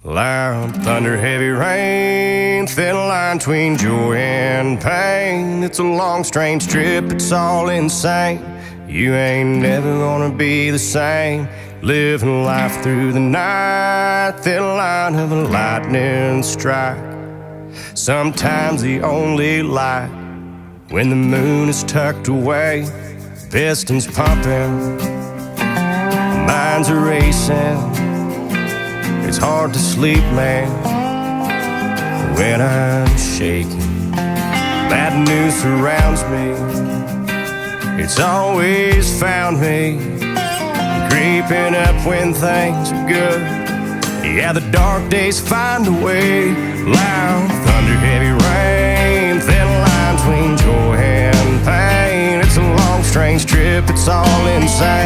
Loud thunder, heavy rain, thin line between joy and pain. It's a long, strange trip, it's all insane. You ain't never gonna be the same. Living life through the night, thin line of a lightning strike. Sometimes the only light when the moon is tucked away. Pistons pumping, minds are racing. It's hard to sleep, man, when I'm shaking. Bad news surrounds me. It's always found me creeping up when things are good. Yeah, the dark days find a way. Loud thunder, heavy rain, thin line between joy and pain. It's a long, strange trip, it's all insane.